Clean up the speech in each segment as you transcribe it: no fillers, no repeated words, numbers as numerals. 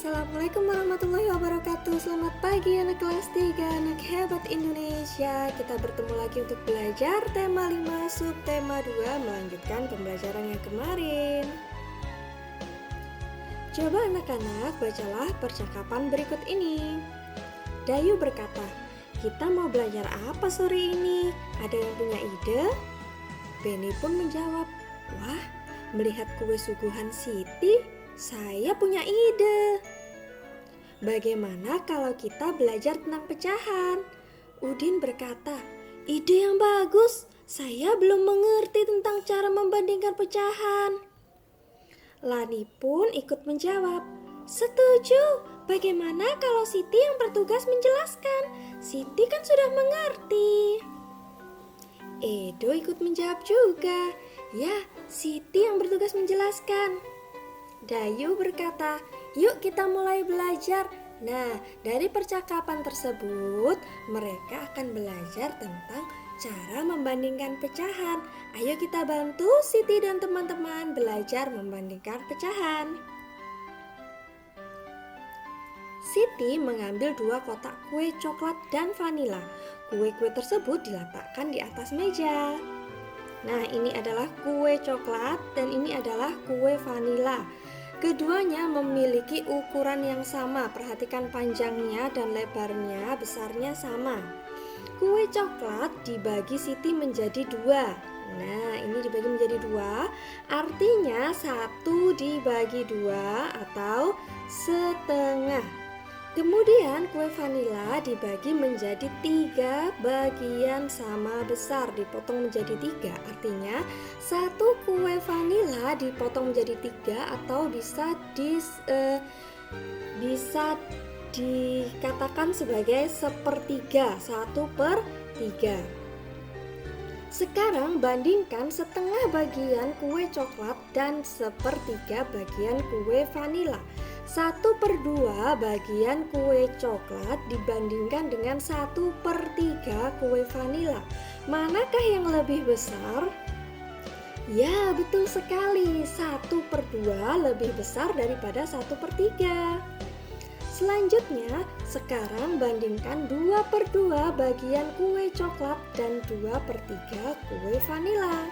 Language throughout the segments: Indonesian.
Assalamualaikum warahmatullahi wabarakatuh. Selamat pagi anak kelas 3, anak hebat Indonesia. Kita bertemu lagi untuk belajar tema 5 subtema 2, melanjutkan pembelajaran yang kemarin. Coba anak-anak bacalah percakapan berikut ini. Dayu berkata, "Kita mau belajar apa sore ini? Ada yang punya ide?" Benny pun menjawab, "Wah, melihat kue suguhan Siti, saya punya ide. Bagaimana kalau kita belajar tentang pecahan?" Udin berkata, "Ide yang bagus. Saya belum mengerti tentang cara membandingkan pecahan." Lani pun ikut menjawab, "Setuju. Bagaimana kalau Siti yang bertugas menjelaskan? Siti kan sudah mengerti." Edo ikut menjawab juga, "Ya, Siti yang bertugas menjelaskan." Dayu berkata, "Yuk kita mulai belajar." Nah, dari percakapan tersebut, mereka akan belajar tentang cara membandingkan pecahan. Ayo kita bantu Siti dan teman-teman belajar membandingkan pecahan. Siti mengambil 2 kotak kue coklat dan vanila. Kue-kue tersebut diletakkan di atas meja. Nah, ini adalah kue coklat dan ini adalah kue vanila. Keduanya memiliki ukuran yang sama. Perhatikan panjangnya dan lebarnya, besarnya sama. Kue coklat dibagi Siti menjadi 2. Nah, ini dibagi menjadi 2, artinya 1 dibagi 2 atau setengah. Kemudian kue vanila dibagi menjadi 3 bagian sama besar, dipotong menjadi 3. Artinya 1 kue vanila dipotong menjadi 3 atau bisa dikatakan sebagai sepertiga, 1/3. Sekarang bandingkan setengah bagian kue coklat dan sepertiga bagian kue vanila. 1/2 bagian kue coklat dibandingkan dengan 1/3 kue vanila. Manakah yang lebih besar? Ya, betul sekali. 1/2 lebih besar daripada 1/3. Selanjutnya, sekarang bandingkan 2/2 bagian kue coklat dan 2/3 kue vanila.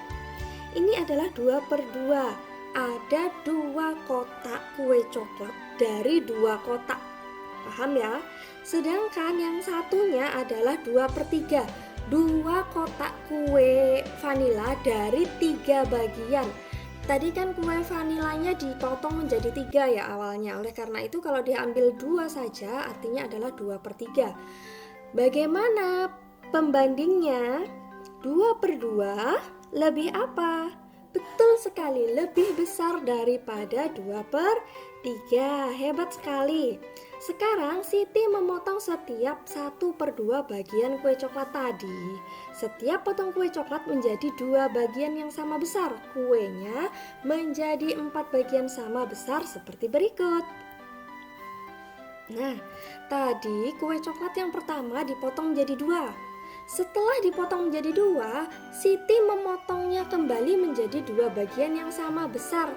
Ini adalah 2/2. Ada 2 kotak kue coklat dari 2 kotak. Paham ya? Sedangkan yang satunya adalah 2/3. 2 kotak kue vanila dari 3 bagian. Tadi kan kue vanilanya dipotong menjadi 3 ya awalnya. Oleh karena itu kalau diambil 2 saja artinya adalah 2/3. Bagaimana pembandingnya? 2/2 lebih apa? Betul sekali, lebih besar daripada 2/3. Hebat sekali. Sekarang Siti memotong setiap 1/2 bagian kue coklat tadi. Setiap potong kue coklat menjadi 2 bagian yang sama besar. Kuenya menjadi 4 bagian sama besar seperti berikut. Nah, tadi kue coklat yang pertama dipotong menjadi 2. Setelah dipotong menjadi 2, Siti memotongnya kembali menjadi 2 bagian yang sama besar.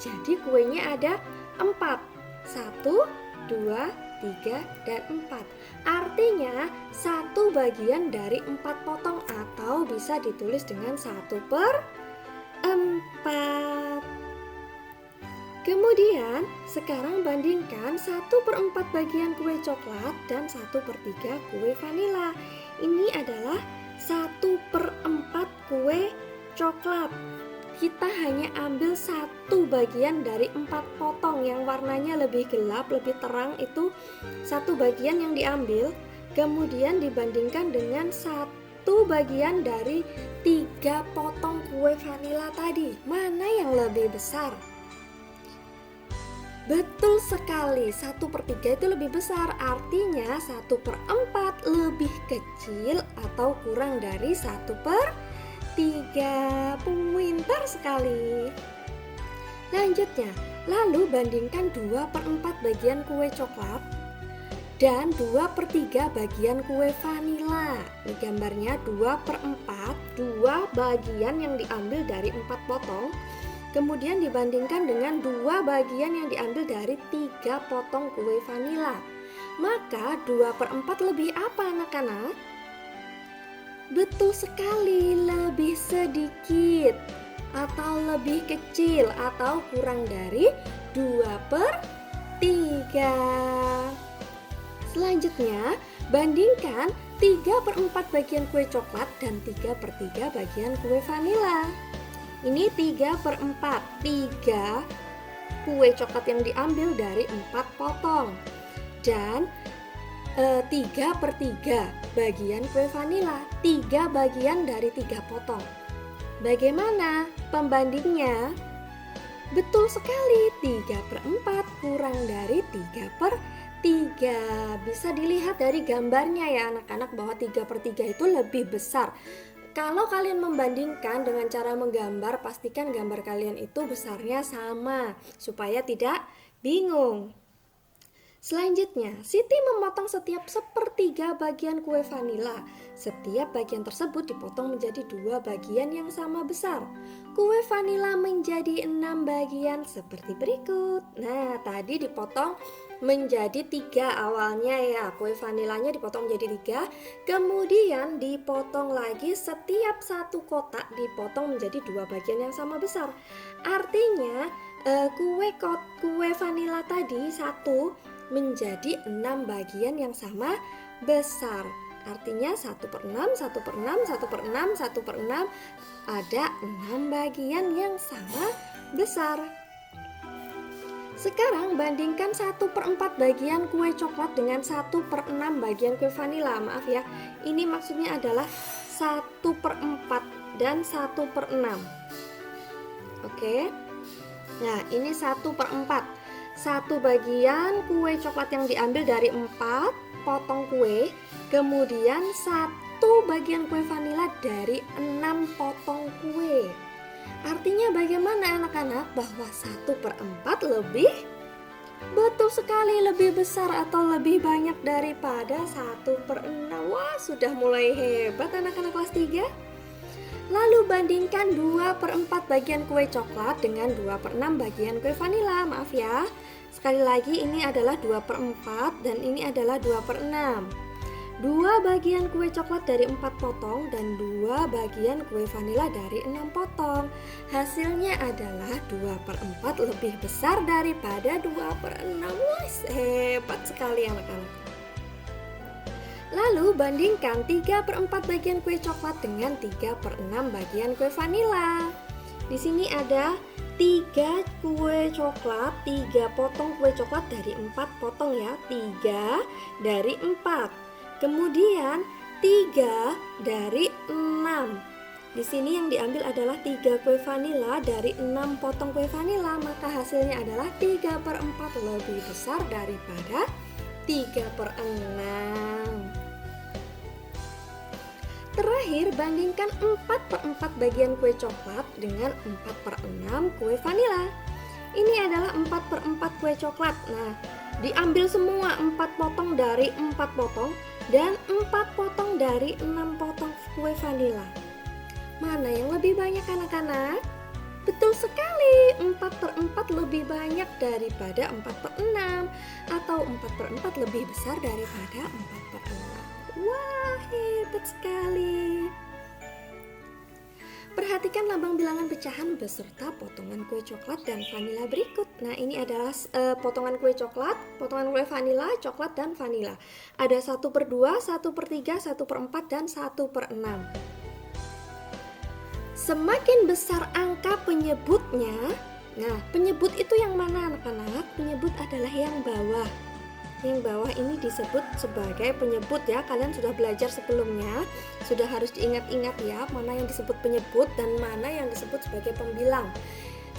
Jadi kuenya ada 4. 1, 2, 3, dan 4. Artinya 1 bagian dari 4 potong atau bisa ditulis dengan 1/4. Kemudian sekarang bandingkan 1/4 bagian kue coklat dan 1/3 kue vanila. Ini adalah 1/4 kue coklat. Kita hanya ambil 1 bagian dari 4 potong yang warnanya lebih gelap, lebih terang, itu 1 bagian yang diambil. Kemudian dibandingkan dengan 1 bagian dari 3 potong kue vanila tadi. Mana yang lebih besar? Betul sekali, 1/3 itu lebih besar, artinya 1/4 lebih kecil atau kurang dari 1/3. Pintar sekali. Lanjutnya, lalu bandingkan 2/4 bagian kue coklat dan 2/3 bagian kue vanila. Ini gambarnya 2/4, 2 bagian yang diambil dari 4 potong. kemudian dibandingkan dengan 2 bagian yang diambil dari 3 potong kue vanila. Maka 2/4 lebih apa anak-anak? Betul sekali, lebih sedikit atau lebih kecil atau kurang dari 2/3. Selanjutnya, bandingkan 3/4 bagian kue coklat dan 3/3 bagian kue vanila. Ini 3/4, 3 kue coklat yang diambil dari 4 potong. Dan 3/3 bagian kue vanila, 3 bagian dari 3 potong. Bagaimana pembandingnya? Betul sekali, 3/4 kurang dari 3/3. Bisa dilihat dari gambarnya ya anak-anak bahwa 3/3 itu lebih besar. Kalau kalian membandingkan dengan cara menggambar, pastikan gambar kalian itu besarnya sama supaya tidak bingung. Selanjutnya, Siti memotong setiap 1/3 bagian kue vanila. Setiap bagian tersebut dipotong menjadi 2 bagian yang sama besar. Kue vanila menjadi 6 bagian seperti berikut. Nah, tadi dipotong menjadi 3 awalnya ya. Kue vanilanya dipotong menjadi 3, kemudian dipotong lagi setiap satu kotak dipotong menjadi 2 bagian yang sama besar. Artinya kue vanila tadi satu menjadi 6 bagian yang sama besar. Artinya 1/6, 1/6, 1/6, 1/6, ada 6 bagian yang sama besar. Sekarang bandingkan 1/4 bagian kue coklat dengan 1/6 bagian kue vanila. Maaf ya, ini maksudnya adalah 1/4 dan 1/6. Oke. Nah, ini 1/4. 1 bagian kue coklat yang diambil dari 4 potong kue, kemudian 1 bagian kue vanila dari 6 potong kue. Artinya bagaimana anak-anak? Bahwa 1/4 lebih, betul sekali, lebih besar atau lebih banyak daripada 1/6. Wah, sudah mulai hebat anak-anak kelas 3. Lalu bandingkan 2/4 bagian kue coklat dengan 2/6 bagian kue vanila. Maaf ya, sekali lagi ini adalah 2/4 dan ini adalah 2/6. 2 bagian kue coklat dari 4 potong dan 2 bagian kue vanila dari 6 potong. Hasilnya adalah 2/4 lebih besar daripada 2/6. Wah, hebat sekali anak-anak. Lalu bandingkan 3/4 bagian kue coklat dengan 3/6 bagian kue vanila. Di sini ada 3 kue coklat, 3 potong kue coklat dari 4 potong ya, 3 dari 4. Kemudian 3 dari 6. Di sini yang diambil adalah 3 kue vanila dari 6 potong kue vanila, maka hasilnya adalah 3/4 lebih besar daripada 3/6. Terakhir, bandingkan 4/4 bagian kue coklat dengan 4/6 kue vanila. Ini adalah 4/4 kue coklat. Nah, diambil semua 4 potong dari 4 potong dan 4 potong dari 6 potong kue vanila. Mana yang lebih banyak anak-anak? Betul sekali, 4/4 lebih banyak daripada 4/6 atau 4/4 lebih besar daripada 4/6. Wah, hebat sekali. Perhatikan lambang bilangan pecahan beserta potongan kue coklat dan vanila berikut. Nah, ini adalah potongan kue coklat, potongan kue vanila, coklat, dan vanila. Ada 1/2, 1/3, 1/4, dan 1/6. Semakin besar angka penyebutnya, nah penyebut itu yang mana anak-anak? Penyebut adalah yang bawah. Yang bawah ini disebut sebagai penyebut ya. Kalian sudah belajar sebelumnya, sudah harus diingat-ingat ya, mana yang disebut penyebut dan mana yang disebut sebagai pembilang.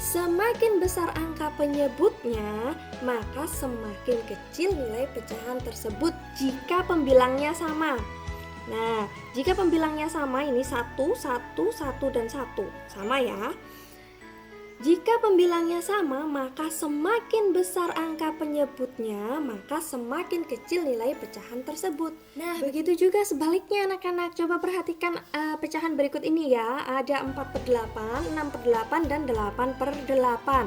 Semakin besar angka penyebutnya, maka semakin kecil nilai pecahan tersebut jika pembilangnya sama. Nah, jika pembilangnya sama, ini 1, 1, 1, dan 1, sama ya. Jika pembilangnya sama, maka semakin besar angka penyebutnya, maka semakin kecil nilai pecahan tersebut. Nah, begitu juga sebaliknya anak-anak. Coba perhatikan pecahan berikut ini ya. Ada 4/8, 6/8, dan 8/8.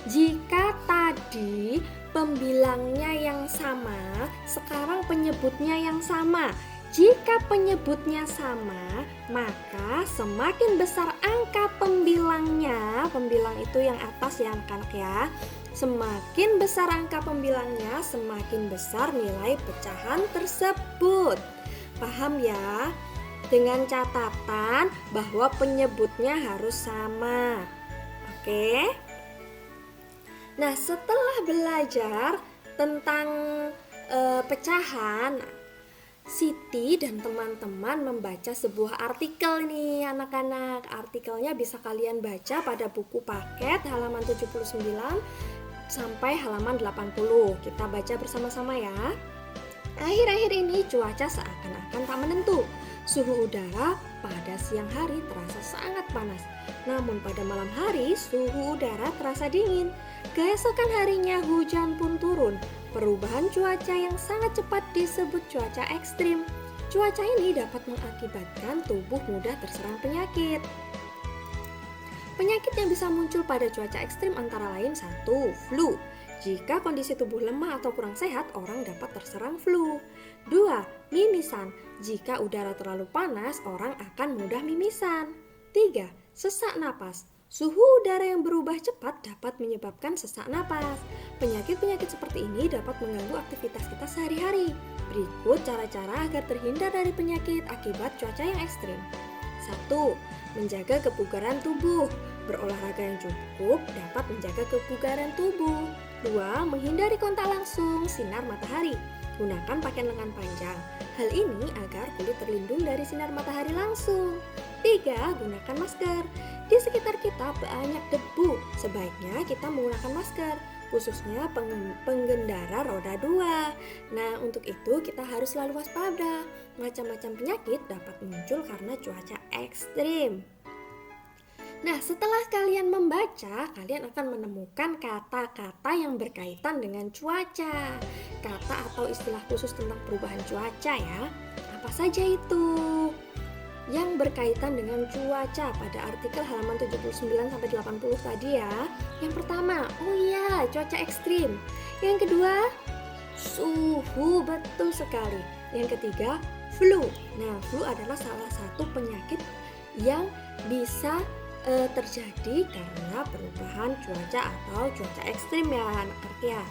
Jika tadi pembilangnya yang sama, sekarang penyebutnya yang sama. Jika penyebutnya sama, maka semakin besar angka pembilangnya, pembilang itu yang atas ya anak-anak ya. Semakin besar angka pembilangnya, semakin besar nilai pecahan tersebut. Paham ya? Dengan catatan bahwa penyebutnya harus sama. Oke? Nah, setelah belajar tentang pecahan, Siti dan teman-teman membaca sebuah artikel nih anak-anak. Artikelnya bisa kalian baca pada buku paket halaman 79 sampai halaman 80. Kita baca bersama-sama ya. Akhir-akhir ini cuaca seakan-akan tak menentu. Suhu udara pada siang hari terasa sangat panas. Namun pada malam hari suhu udara terasa dingin. Keesokan harinya hujan pun turun. Perubahan cuaca yang sangat cepat disebut cuaca ekstrim. Cuaca ini dapat mengakibatkan tubuh mudah terserang penyakit. Penyakit yang bisa muncul pada cuaca ekstrim antara lain 1. Flu. Jika kondisi tubuh lemah atau kurang sehat, orang dapat terserang flu. 2. Mimisan. Jika udara terlalu panas, orang akan mudah mimisan. 3. Sesak napas. Suhu udara yang berubah cepat dapat menyebabkan sesak napas. Penyakit-penyakit seperti ini dapat mengganggu aktivitas kita sehari-hari. Berikut cara-cara agar terhindar dari penyakit akibat cuaca yang ekstrim. 1. Menjaga kebugaran tubuh. Berolahraga yang cukup dapat menjaga kebugaran tubuh. 2. Menghindari kontak langsung sinar matahari. Gunakan pakaian lengan panjang. Hal ini agar kulit terlindung dari sinar matahari langsung. 3. Gunakan masker. Di sekitar kita banyak debu. Sebaiknya kita menggunakan masker, khususnya pengendara roda 2. Nah, untuk itu kita harus selalu waspada. Macam-macam penyakit dapat muncul karena cuaca ekstrim. Nah, setelah kalian membaca, kalian akan menemukan kata-kata yang berkaitan dengan cuaca. Kata atau istilah khusus tentang perubahan cuaca ya. Apa saja itu? Yang berkaitan dengan cuaca pada artikel halaman 79 sampai 80 tadi ya. Yang pertama, cuaca ekstrim. Yang kedua, suhu, betul sekali. Yang ketiga, flu. Nah, flu adalah salah satu penyakit yang bisa terjadi karena perubahan cuaca atau cuaca ekstrim ya anak-anak ya.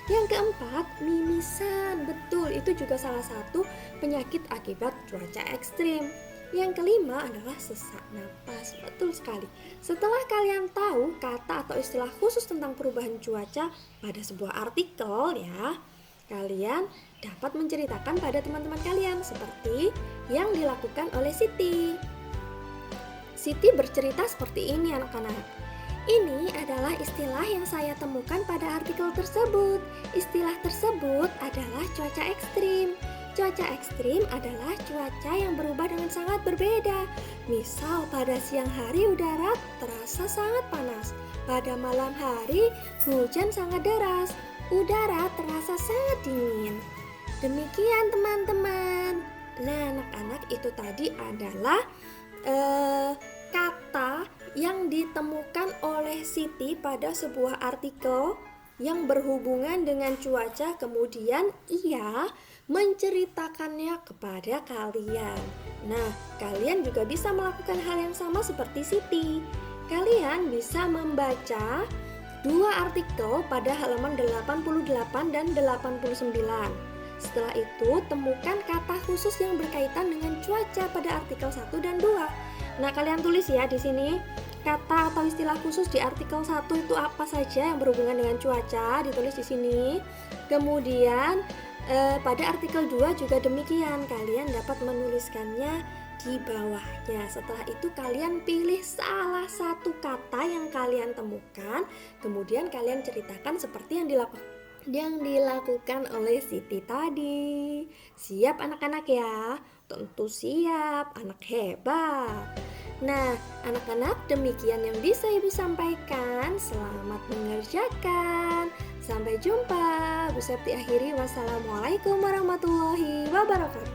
Yang keempat, mimisan. Betul, itu juga salah satu penyakit akibat cuaca ekstrim. Yang kelima adalah sesak napas. Betul sekali. Setelah kalian tahu kata atau istilah khusus tentang perubahan cuaca pada sebuah artikel ya, kalian dapat menceritakan pada teman-teman kalian seperti yang dilakukan oleh Siti. Siti bercerita seperti ini anak-anak. Ini adalah istilah yang saya temukan pada artikel tersebut. Istilah tersebut adalah cuaca ekstrim. Cuaca ekstrim adalah cuaca yang berubah dengan sangat berbeda. Misal pada siang hari udara terasa sangat panas. Pada malam hari hujan sangat deras. Udara terasa sangat dingin. Demikian teman-teman. Nah, anak-anak, itu tadi adalah kata yang ditemukan oleh Siti pada sebuah artikel yang berhubungan dengan cuaca, kemudian ia menceritakannya kepada kalian. Nah, kalian juga bisa melakukan hal yang sama seperti Siti. Kalian bisa membaca dua artikel pada halaman 88 dan 89. Setelah itu, temukan kata khusus yang berkaitan dengan cuaca pada artikel 1 dan 2. Nah, kalian tulis ya di sini. Kata atau istilah khusus di artikel 1 itu apa saja yang berhubungan dengan cuaca, ditulis di sini. Kemudian pada artikel 2 juga demikian, kalian dapat menuliskannya di bawahnya. Setelah itu kalian pilih salah satu kata yang kalian temukan, kemudian kalian ceritakan seperti yang dilakukan oleh Siti tadi. Siap anak-anak ya? Tentu siap, anak hebat. Nah, anak-anak, demikian yang bisa Ibu sampaikan. Selamat mengerjakan. Sampai jumpa. Bu Septi akhiri, wassalamualaikum warahmatullahi wabarakatuh.